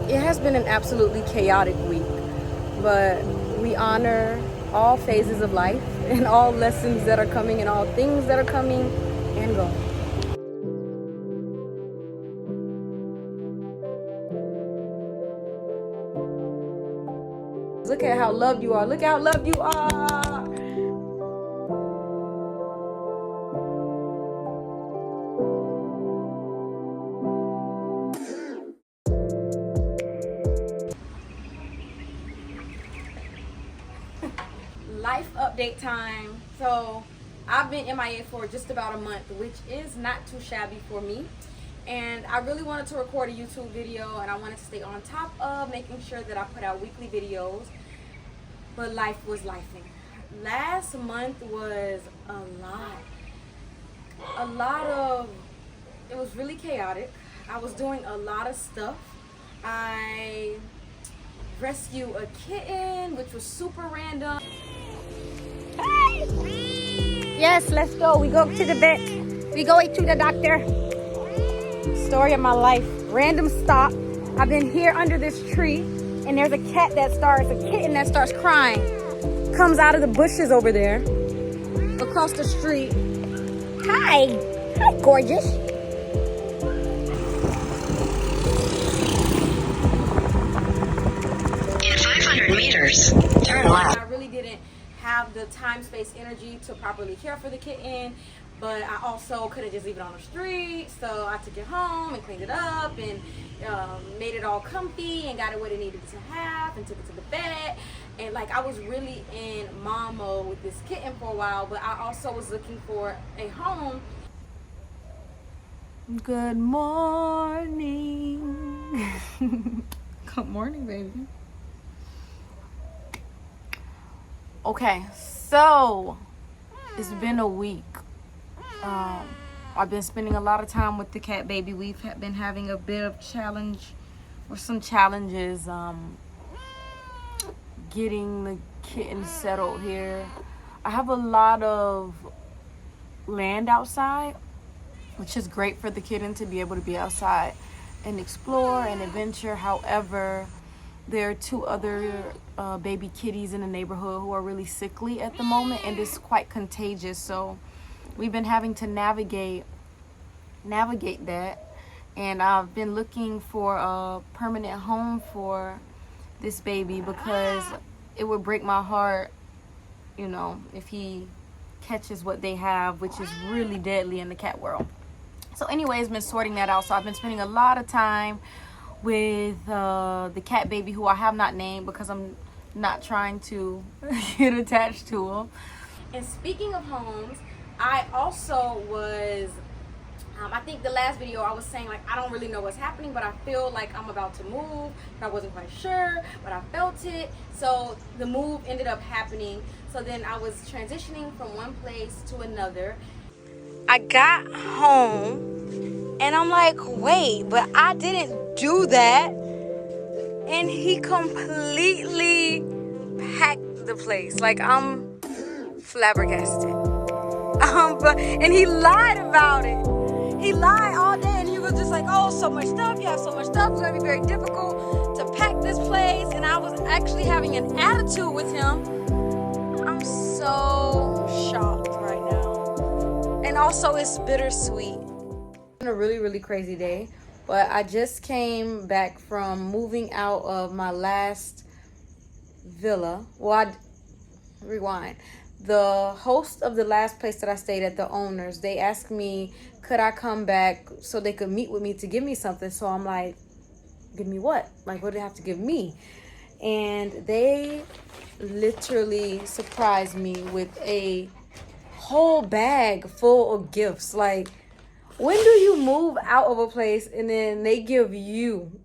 It has been an absolutely chaotic week, but we honor all phases of life and all lessons that are coming and all things that are coming and going. Look at how loved you are. Look how loved you are. Life update time. So I've been MIA for just about a month, which is not too shabby for me. And I really wanted to record a YouTube video, and I wanted to stay on top of making sure that I put out weekly videos. But life was lifing. Last month was a lot of, it was really chaotic. I was doing a lot of stuff. I rescued a kitten, which was super random. Yes, let's go. We go to the vet. We go to the doctor. Story of my life. Random stop. I've been here under this tree, and there's a kitten that starts crying. Comes out of the bushes over there, across the street. Hi. Hi, gorgeous. In 500 meters, turn left. I really didn't have the time, space, energy to properly care for the kitten, but I also couldn't just leave it on the street, so I took it home and cleaned it up and made it all comfy and got it what it needed to have and took it to the vet. And like, I was really in mom mode with this kitten for a while, but I also was looking for a home. Good morning. Good morning, baby. Okay, so it's been a week. I've been spending a lot of time with the cat baby. We've been having a bit of some challenges getting the kitten settled here. I have a lot of land outside, which is great for the kitten to be able to be outside and explore and adventure. However, there are 2 other baby kitties in the neighborhood who are really sickly at the moment, and it's quite contagious. So we've been having to navigate that, and I've been looking for a permanent home for this baby because it would break my heart, you know, if he catches what they have, which is really deadly in the cat world. So anyways, been sorting that out. So I've been spending a lot of time with the cat baby, who I have not named because I'm not trying to get attached to him. And speaking of homes, I also was, I think the last video I was saying, like, I don't really know what's happening, but I feel like I'm about to move. I wasn't quite sure, but I felt it. So the move ended up happening. So then I was transitioning from one place to another. I got home and I'm like, wait, but I didn't do that. And he completely packed the place. Like, I'm flabbergasted. And he lied about it. He lied all day, and he was just like, oh, so much stuff. You have so much stuff. It's going to be very difficult to pack this place. And I was actually having an attitude with him. I'm so shocked right now. And also, it's bittersweet. It's been a really, really crazy day. But I just came back from moving out of my last villa. Well, rewind. The host of the last place that I stayed at, the owners, they asked me, could I come back so they could meet with me to give me something? So I'm like, give me what? Like, what do they have to give me? And they literally surprised me with a whole bag full of gifts. Like, when do you move out of a place and then they give you,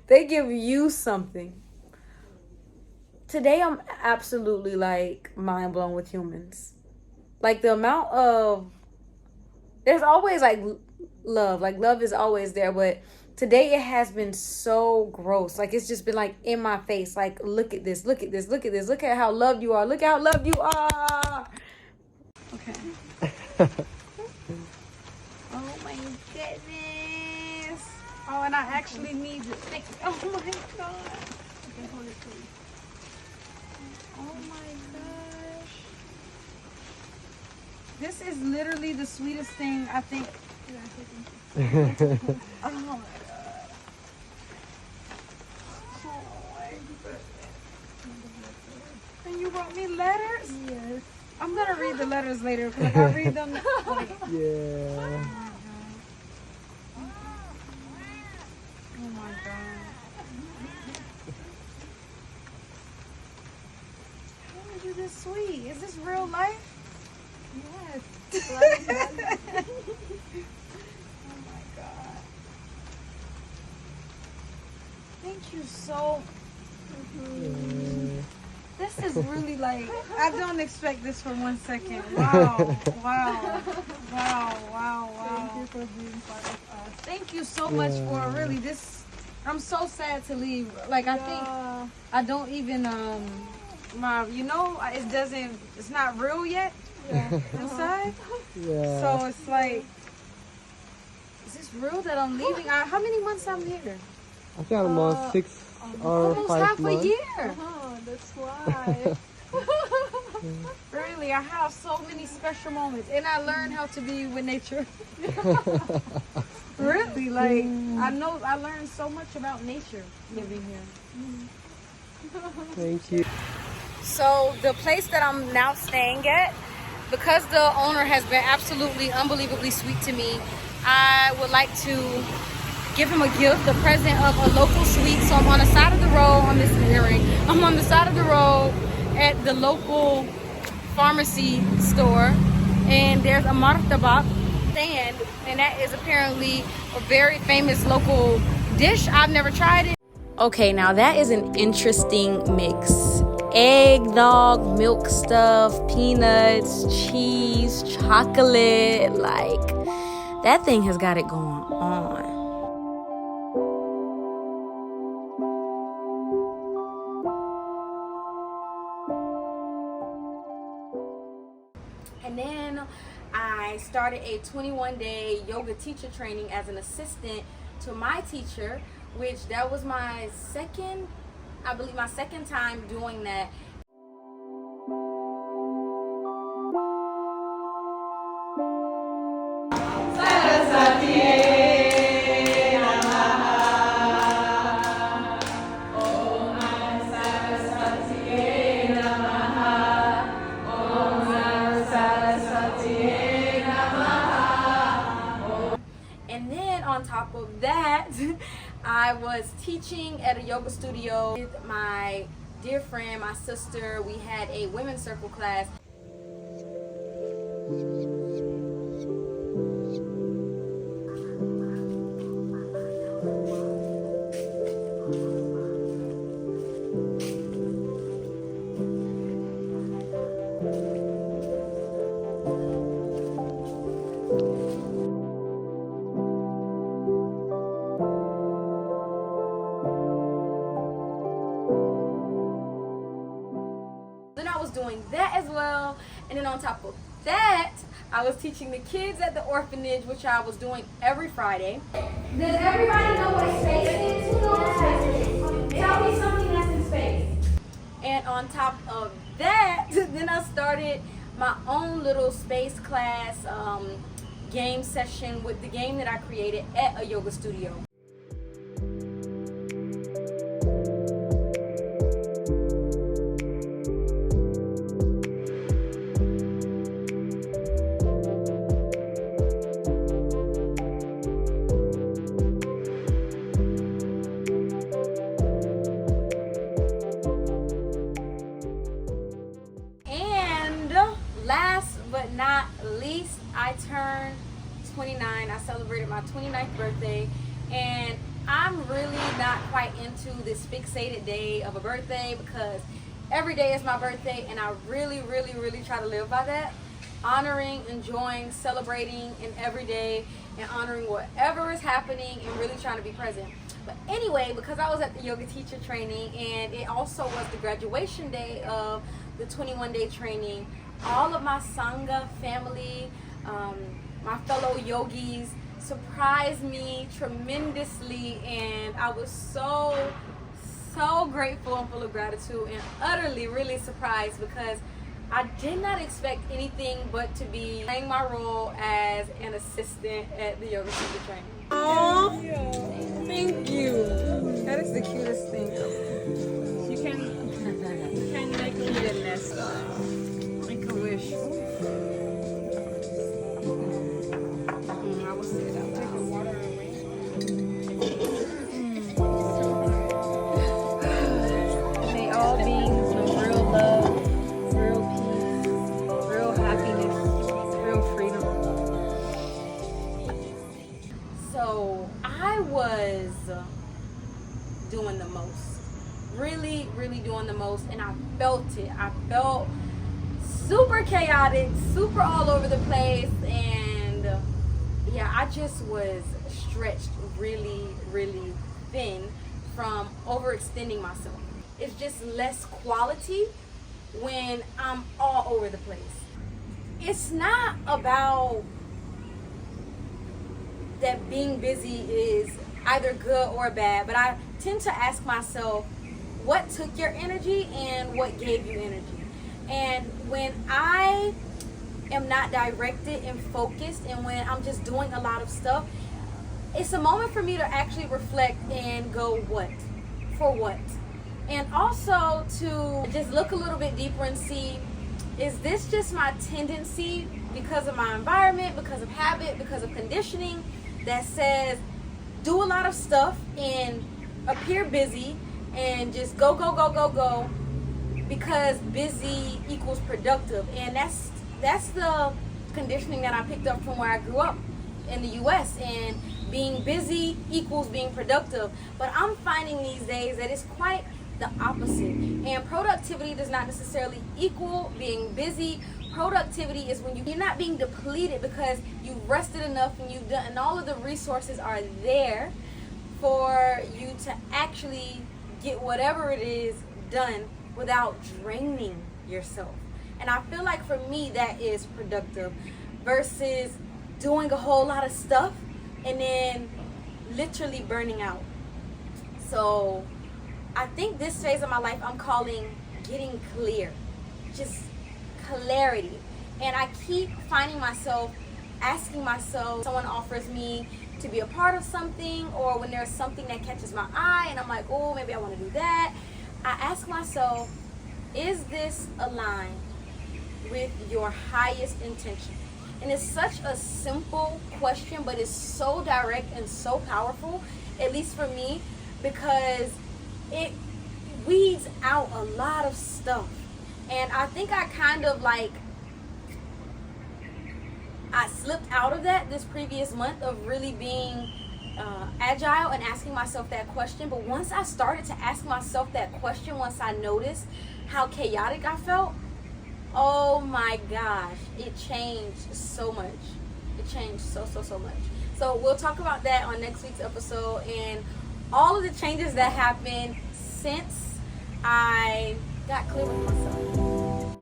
they give you something? Today, I'm absolutely, like, mind blown with humans. Like, the amount of, there's always, like, love. Like, love is always there. But today, it has been so gross. Like, it's just been, like, in my face. Like, look at this. Look at this. Look at this. Look at how loved you are. Look how loved you are. Okay. Oh, my goodness. Oh, and I actually need to think. Oh my god. Oh my gosh. This is literally the sweetest thing I think. Oh my god. And you wrote me letters? Yes. I'm gonna read the letters later because if I read them, like, Yeah. oh my god. How are you this sweet? Is this real life? Yes. Oh my god. Thank you so. This is really like, I don't expect this for 1 second. Wow, wow, wow, wow, wow. Thank you for being part of us. Thank you so much for really this. I'm so sad to leave. Like, I think I don't even, it doesn't, it's not real yet inside. Yeah. So it's like, is this real that I'm leaving? How many months I'm here? I think almost 6 or Almost 5 half months. a year. Oh, that's why. Really, I have so many special moments, and I learned how to be with nature. Really, like I learned so much about nature living here. Thank you. So the place that I'm now staying at, because the owner has been absolutely unbelievably sweet to me, I would like to give him a gift, the present of a local sweet. So I'm on the side of the road on this earring. I'm on the side of the road at the local pharmacy store, and there's a martabak stand, and that is apparently a very famous local dish. I've never tried it. Okay, now that is an interesting mix. Eggnog, milk stuff, peanuts, cheese, chocolate, like that thing has got it going on. And then I started a 21-day yoga teacher training as an assistant to my teacher, which that was my second time doing that. And then on top of that, I was teaching at a yoga studio with my dear friend, my sister. We had a women's circle class. Then I was doing that as well, and then on top of that, I was teaching the kids at the orphanage, which I was doing every Friday. Does everybody know what space is? Who knows what space is? Tell me something that's in space. And on top of that, then I started my own little space class game session with the game that I created at a yoga studio. Last but not least, I turned 29. I celebrated my 29th birthday, and I'm really not quite into this fixated day of a birthday because every day is my birthday, and I really try to live by that. Honoring, enjoying, celebrating in every day, and honoring whatever is happening and really trying to be present. But anyway, because I was at the yoga teacher training, and it also was the graduation day of the 21-day training, all of my Sangha family, my fellow yogis surprised me tremendously, and I was so grateful and full of gratitude and utterly really surprised because I did not expect anything but to be playing my role as an assistant at the yoga teacher training. Oh, thank you. That is the cutest thing. You can make me the nest. Make a wish. I will say it out loud. May all beings know real love, real peace, real happiness, real freedom. So I was doing the most, really doing the most, and I felt it. I felt super chaotic, super all over the place, and yeah, I just was stretched really thin from overextending myself. It's just less quality when I'm all over the place. It's not about that being busy is either good or bad, but I tend to ask myself, what took your energy and what gave you energy? And when I am not directed and focused, and when I'm just doing a lot of stuff, it's a moment for me to actually reflect and go, what? For what? And also to just look a little bit deeper and see, is this just my tendency because of my environment, because of habit, because of conditioning that says do a lot of stuff and appear busy and just go because busy equals productive? And that's the conditioning that I picked up from where I grew up in the US, and being busy equals being productive. But I'm finding these days that it's quite the opposite, and productivity does not necessarily equal being busy. Productivity is when you're not being depleted because you've rested enough and you've done, and all of the resources are there for you to actually get whatever it is done without draining yourself. And I feel like for me that is productive versus doing a whole lot of stuff and then literally burning out. So I think this phase of my life I'm calling getting clear, just clarity. And I keep finding myself asking myself, someone offers me to be a part of something, or when there's something that catches my eye and I'm like, oh, maybe I want to do that, I ask myself, is this aligned with your highest intention? And it's such a simple question, but it's so direct and so powerful, at least for me, because it weeds out a lot of stuff. And I think I kind of I slipped out of that this previous month of really being agile and asking myself that question. But once I started to ask myself that question, once I noticed how chaotic I felt, oh my gosh, it changed so much. It changed so much. So we'll talk about that on next week's episode and all of the changes that happened since I got clear with myself.